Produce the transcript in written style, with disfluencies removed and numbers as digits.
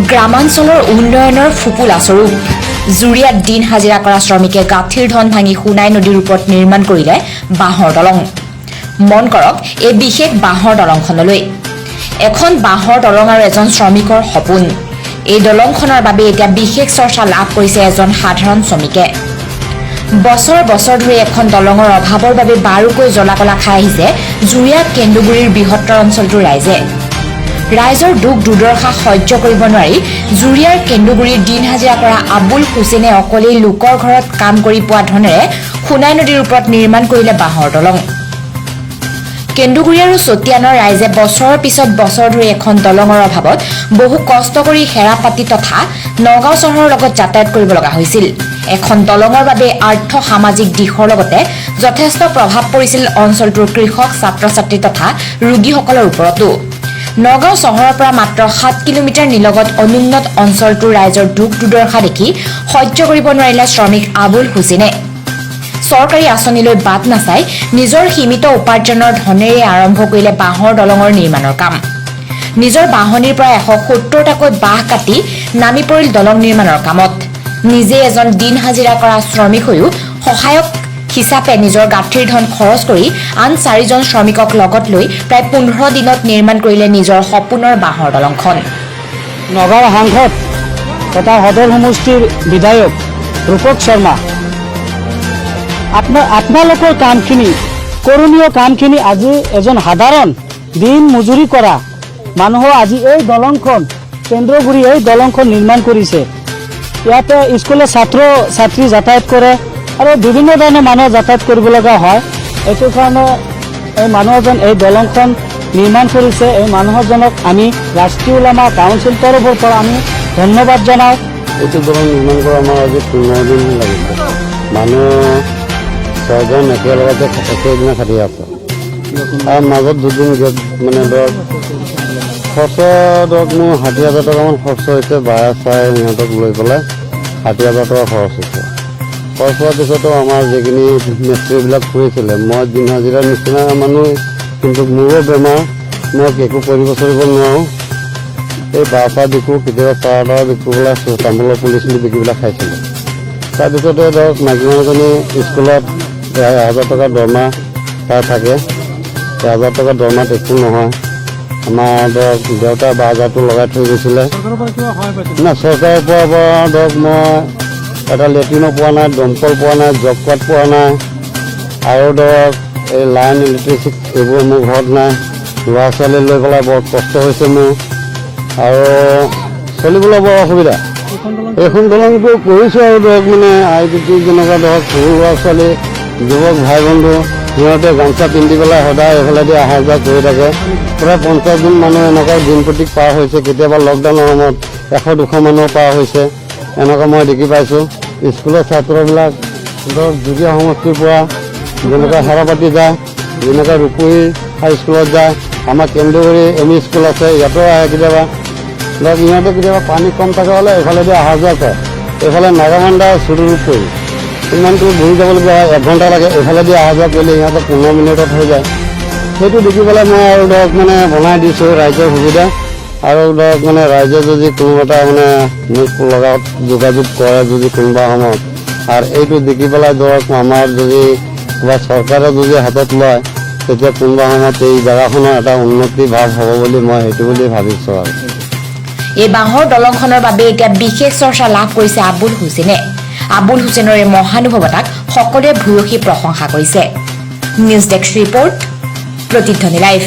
গ্ৰামাঞ্চলৰ উন্নয়নৰ ফুপুলা স্বৰূপ জুৰিয়াত দিন হাজিৰা কৰা শ্ৰমিকে গাঁঠিৰ ধন ভাঙি সোণাই নদীৰ ওপৰত নিৰ্মাণ কৰিলে বাঁহৰ দলং। মন কৰক এই বিশেষ বাঁহৰ দলংখনলৈ। এখন বাঁহৰ দলং আৰু এজন শ্ৰমিকৰ সপোন। এই দলংখনৰ বাবে এতিয়া বিশেষ চৰ্চা লাভ কৰিছে এজন সাধাৰণ শ্ৰমিকে। বছৰ বছৰ ধৰি এখন দলঙৰ অভাৱৰ বাবে বাৰুকৈ জ্বলা-কলা খাই আহিছে জুৰিয়াত কেন্দুগুৰিৰ বৃহত্তৰ অঞ্চলটোৰ ৰাইজে। ৰাইজৰ দুখ দুৰ্দশা সহ্য কৰিব নোৱাৰি জুৰিয়াৰ কেন্দুগুৰিৰ দিন হাজিৰা কৰা আবুল হুছেইনে অকলেই লোকৰ ঘৰত কাম কৰি পোৱা ধনেৰে সোণাই নদীৰ ওপৰত নিৰ্মাণ কৰিলে বাঁহৰ দলং। কেন্দুগুৰি আৰু চতিয়ানৰ ৰাইজে বছৰৰ পিছত বছৰ ধৰি এখন দলঙৰ অভাৱত বহু কষ্ট কৰি হেৰাপাতি তথা নগাঁও চহৰৰ লগত যাতায়াত কৰিব লগা হৈছিল। এখন দলঙৰ বাবে আৰ্থ সামাজিক দিশৰ লগতে যথেষ্ট প্ৰভাৱ পৰিছিল অঞ্চলটোৰ কৃষক ছাত্ৰ-ছাত্ৰী তথা ৰোগীসকলৰ ওপৰতো। নগাঁও চহৰৰ পৰা মাত্ৰ 7 কিলোমিটাৰ নিলগত অনুন্নত অঞ্চলটোৰ ৰাইজৰ দুখ দুৰ্দশা দেখি সহ্য কৰিব নোৱাৰিলে শ্ৰমিক আবুল হুছেইনে। চৰকাৰী আঁচনিলৈ বাট নাচাই নিজৰ সীমিত উপাৰ্জনৰ ধনেৰে আৰম্ভ কৰিলে বাঁহৰ দলঙৰ নিৰ্মাণৰ কাম। নিজৰ বাহনিৰ পৰা 170টাকৈ বাঁহ কাটি নামি পৰিল দলং নিৰ্মাণৰ কামত। নিজে এজন দিন হাজিৰা কৰা শ্ৰমিক হৈও সহায়ক হিচাপে নিজৰ গাঁঠিৰ ধন খৰচ কৰি আন 4জন শ্ৰমিকক লগত লৈ প্ৰায় 15 দিনত নিৰ্মাণ কৰিলে নিজৰ সপোনৰ বাঁহৰ দলংখন। নগাঁও সাংসদ তথা সদৰ সমষ্টিৰ বিধায়ক ৰূপক শৰ্মা, আপোনালোকৰ কামখিনি কৰণীয় কামখিনি আজি এজন সাধাৰণ দিন মজুৰি কৰা মানুহৰ আজি এই দলংখন কেন্দ্ৰগুৰি এই দলংখন নিৰ্মাণ কৰিছে। ইয়াতে স্কুলৰ ছাত্ৰ ছাত্ৰী যাতায়াত কৰে আৰু বিভিন্ন ধৰণৰ মানুহ যাতায়াত কৰিব লগা হয়। এইটো কাৰণে এই মানুহজন এই দলংখন নিৰ্মাণ কৰিছে। এই মানুহজনক আমি ৰাষ্ট্ৰীয় ওলামা কাউন্সিল তৰফৰ পৰা আমি ধন্যবাদ জনাওঁ। এইটো দলং নিৰ্মাণ কৰা আমাৰ আজি 15 দিন লাগিছে। মানুহ 6জন একেলগতে একেদিনা খাটি আছে আৰু মাজত দুদিন গেপ মানে ধৰক খৰচ ধৰক মোৰ 60,000 টকামান খৰচ হৈছে। বাৰে চাই সিহঁতক লৈ পেলাই 60,000 টকা খৰচ হৈছে। খৰচ হোৱাৰ পিছতো আমাৰ যিখিনি মিস্ত্ৰীবিলাক কৰিছিলে, মই দিন হাজিৰা নিচিনা মানুহ, কিন্তু মোৰো বেমাৰ, মই একো কৰিব চলিব নোৱাৰোঁ। এই বাৰ বিকো, কেতিয়াবা চাহ বিকো পেলাই তামোলৰ পুলি চুলি বিকি পেলাই খাইছিলোঁ। তাৰপিছতে ধৰক মাইকী মানুহজনী স্কুলত 1,000 টকা দৰমহা তাই থাকে। 1,000 টকা দৰমহাত একো নহয়। আমাৰ ধৰক দেউতা 12,000টো লগাই থৈ গৈছিলে না, চৰকাৰৰ পৰা ধৰক মই এটা লেট্ৰিনো পোৱা নাই, দমকল পোৱা নাই, জব কাৰ্ড পোৱা নাই, আৰু ধৰক এই লাইন ইলেক্ট্ৰিচিটি এইবোৰ মোৰ ঘৰত নাই। ল'ৰা ছোৱালী লৈ পেলাই বৰ কষ্ট হৈছে মোৰ আৰু চলিবলৈ বৰ অসুবিধা। এইখন দলংটো কৰিছোঁ আৰু ধৰক মানে আইপিটি যেনেকুৱা ধৰক সৰু ল'ৰা ছোৱালী যুৱক ভাই বন্ধু সিহঁতে গামোচা পিন্ধি পেলাই সদায় এইফালেদি অহা যোৱা কৰি থাকে। প্ৰায় 50 দিন মানুহ এনেকুৱা দিনপতিক পাৰ হৈছে। কেতিয়াবা লকডাউনৰ সময়ত 100-200 মানুহ পাৰ হৈছে। এনেকুৱা মই দেখি পাইছোঁ। স্কুলৰ ছাত্ৰবিলাক ধৰক জুৰিয়া সমষ্টিৰ পৰা যেনেকুৱা হেৰাপাতি যায়, যেনেকুৱা ৰূপহী হাইস্কুলত যায়, আমাৰ কেন্দুগুৰি এম ই স্কুল আছে, ইয়াতো আহে কেতিয়াবা। ধৰক ইহঁতে কেতিয়াবা পানী কম থাকে হ'লে এইফালেদি অহা যোৱা কৰে। এইফালে নাগামাণ্ডা চুৰুৰূপ ইমানটো ঘূৰি যাবলগীয়া হয়, 1 ঘণ্টা লাগে। এইফালেদি অহা যোৱা কৰিলে সিহঁতৰ 15 মিনিটত হৈ যায়। সেইটো দেখি পেলাই মই আৰু ধৰক মানে বনাই দিছোঁ ৰাইজৰ সুবিধা। আৰু ধৰক মানে ৰাইজে যদি কোনো এটা মানে মোক লগত যোগাযোগ কৰে যদি কোনোবা সময়ত, আৰু এইটো দেখি পেলাই ধৰক আমাৰ যদি কিবা চৰকাৰে যদি হাতত লয়, তেতিয়া কোনোবা সময়ত এই জেগাখনৰ এটা উন্নতি ভাৱ হ'ব বুলি মই সেইটো বুলি ভাবিছোঁ। আৰু এই বাঁহৰ দলংখনৰ বাবে এতিয়া বিশেষ চৰ্চা লাভ কৰিছে আবুল হুছেইনে। আবুল হুছেইনৰ এই মহানুভৱতাক সকলোৱে ভূয়সী প্ৰশংসা কৰিছে। নিউজ ডেস্ক ৰিপৰ্ট, প্ৰতিধ্বনি লাইভ।